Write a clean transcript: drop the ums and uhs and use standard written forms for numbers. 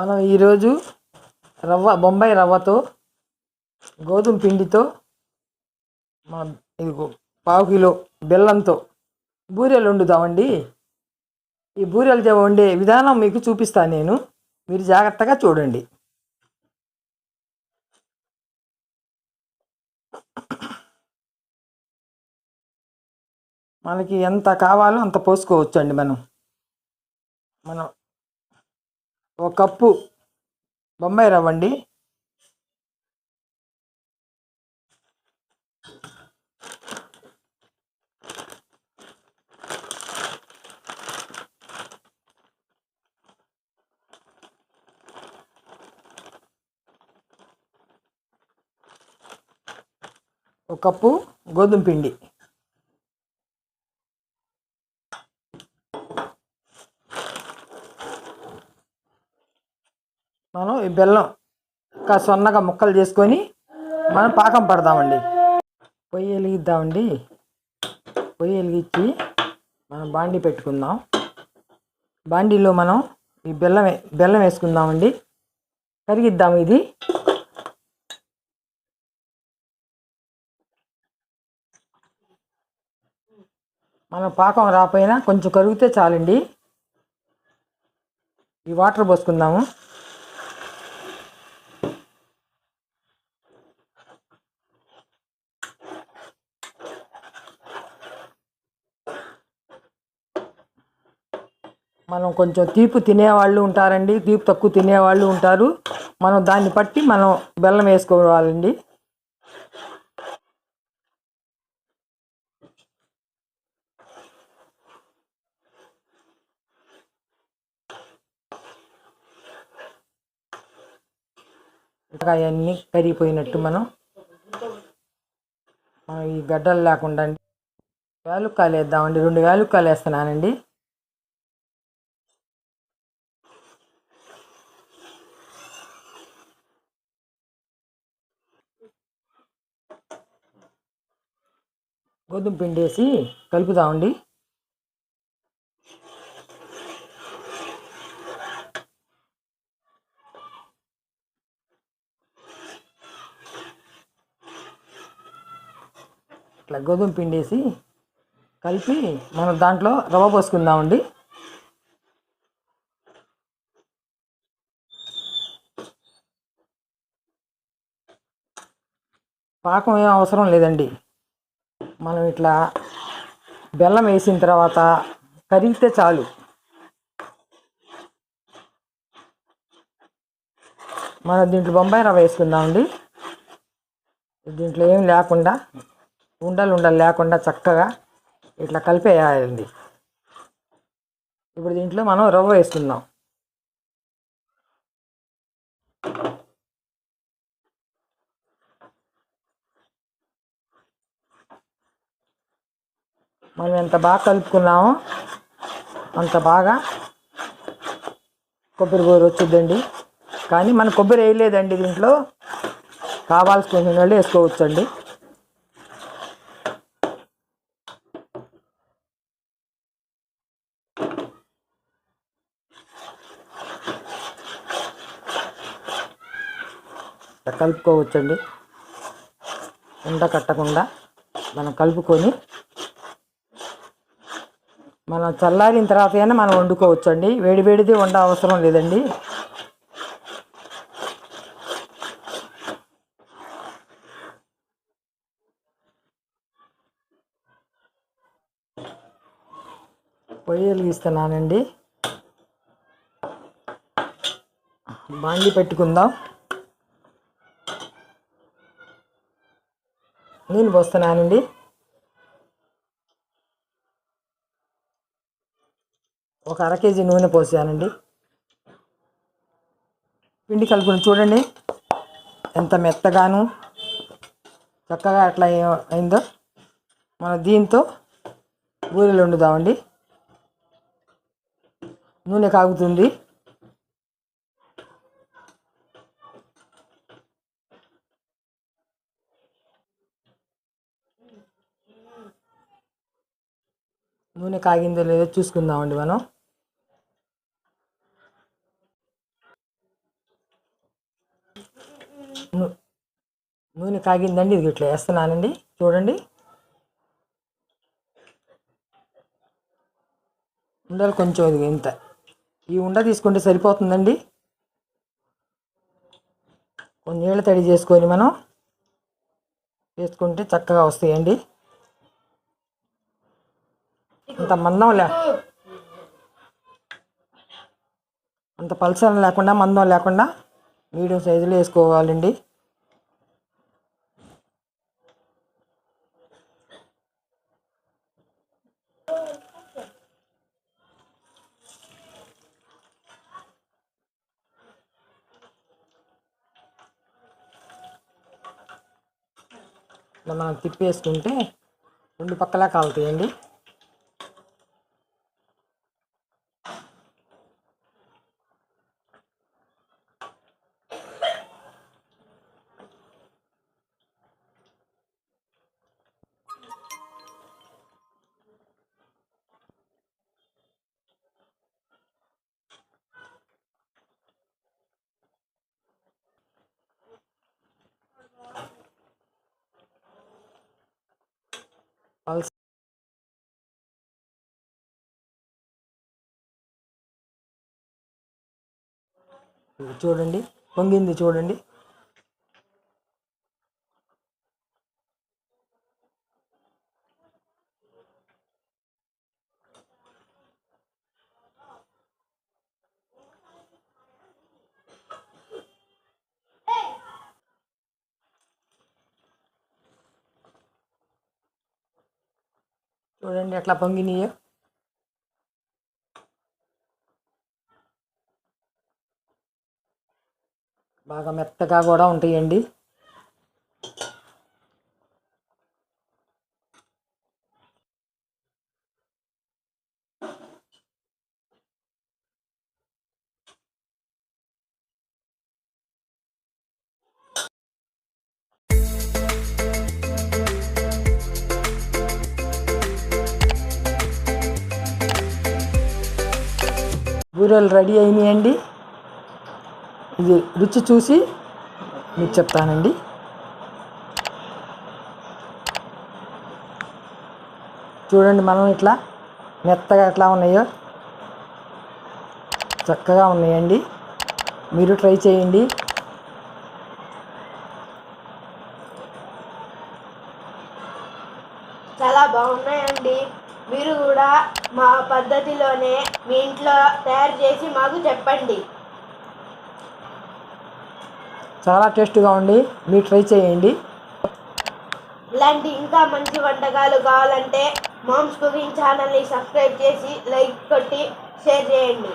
మనం ఈరోజు బొంబాయి రవ్వతో గోధుమ పిండితో ఇదిగో పావు కిలో బెల్లంతో బూరెలు వండుదామండి. ఈ బూరెలు వండే విధానం మీకు చూపిస్తాను నేను, మీరు జాగ్రత్తగా చూడండి. మనకి ఎంత కావాలో అంత పోసుకోవచ్చు అండి. మనం ఒక కప్పు బొంబాయి రవ్వ అండి, ఒక కప్పు గోధుమ పిండి, మనం ఈ బెల్లం సన్నగా ముక్కలు చేసుకొని మనం పాకం పడదామండి. పొయ్యి వెలిగిద్దామండి. పొయ్యి వెలిగించి మనం బాండీ పెట్టుకుందాం. బాండీలో మనం ఈ బెల్లం వేసుకుందామండి. కరిగిద్దాము. ఇది మనం పాకం రాపోయినా కొంచెం కరిగితే చాలండి. ఈ వాటర్ పోసుకుందాము. మనం కొంచెం తీపి తినేవాళ్ళు ఉంటారండి, తీపి తక్కువ తినేవాళ్ళు ఉంటారు. మనం దాన్ని బట్టి మనం బెల్లం వేసుకోవాలండి. ఇంకా అవన్నీ కరిగిపోయినట్టు మనం ఈ గడ్డలు లేకుండా అండి యాలుక్కాయలు వేద్దామండి. 2 యాలుక్కాయలు వేస్తున్నానండి. గోధుమ పిండి వేసి కలుపుదామండి. ఇట్లా గోధుమ పిండి వేసి కలిపి మనం దాంట్లో రవ్వ పోసుకుందామండి. పాకం ఏం అవసరం లేదండి. మనం ఇట్లా బెల్లం వేసిన తర్వాత కరిగితే చాలు. మనం దీంట్లో బొంబాయి రవ్వ వేసుకుందామండి. దీంట్లో ఏం లేకుండా ఉండలు లేకుండా చక్కగా ఇట్లా కలిపేయాలండి. ఇప్పుడు దీంట్లో మనం రవ్వ వేసుకుందాం. మనం ఎంత బాగా కలుపుకున్నామో అంత బాగా కొబ్బరి బూర వచ్చిందండి. కానీ మనం కొబ్బరి వేయలేదండి. దీంట్లో కావాల్సిన వాళ్ళు వేసుకోవచ్చండి. కలుపుకోవచ్చండి. ఉండ కట్టకుండా మనం కలుపుకొని మనం చల్లారిన తర్వాత అయినా మనం వండుకోవచ్చండి. వేడిది వండ అవసరం లేదండి. పొయ్యి వెలిగిస్తున్నానండి. బాండి పెట్టుకుందాం. నేను పోస్తున్నానండి. ఒక 1/2 కేజీ నూనె పోసానండి. పిండి కలుపుని చూడండి ఎంత మెత్తగాను చక్కగా అట్లా అయిందో. మనం దీంతో బూరెలు వండుదామండి. నూనె కాగుతుంది. నూనె కాగిందో లేదో చూసుకుందామండి. మనం ను- నూనె కాగిందండి, ఇది ఇట్లా వేస్తున్నానండి. చూడండి, ఉండలు కొంచెం ఇది ఇంత ఈ ఉండ తీసుకుంటే సరిపోతుందండి. కొన్ని నీళ్ళ తడి చేసుకొని మనం వేసుకుంటే చక్కగా వస్తాయండి. అంత మందం అంత పల్చన లేకుండా, మందం లేకుండా మీడియం సైజులో వేసుకోవాలండి. ఇలా మనం తిప్పేసుకుంటే రెండు పక్కలా కాలుతాయండి. పల్స్ చూడండి, పొంగింది చూడండి. చూడండి ఎట్లా పొంగినాయో. బాగా మెత్తగా కూడా ఉంటాయండి. బూరెలు రెడీ అయినాయండి. ఇది రుచి చూసి మీకు చెప్తానండి. చూడండి, మనం ఇట్లా మెత్తగా ఎట్లా ఉన్నాయో, చక్కగా ఉన్నాయండి. మీరు ట్రై చేయండి. చాలా బాగున్నాయండి. మీరు కూడా మా పద్ధతిలోనే మీ ఇంట్లో తయారు చేసి మాకు చెప్పండి. చాలా టేస్ట్గా ఉంది, మీరు ట్రై చేయండి. ఇలాంటి ఇంకా మంచి వంటకాలు కావాలంటే మామ్స్ కుకింగ్ ఛానల్ని సబ్స్క్రైబ్ చేసి లైక్ కొట్టి షేర్ చేయండి.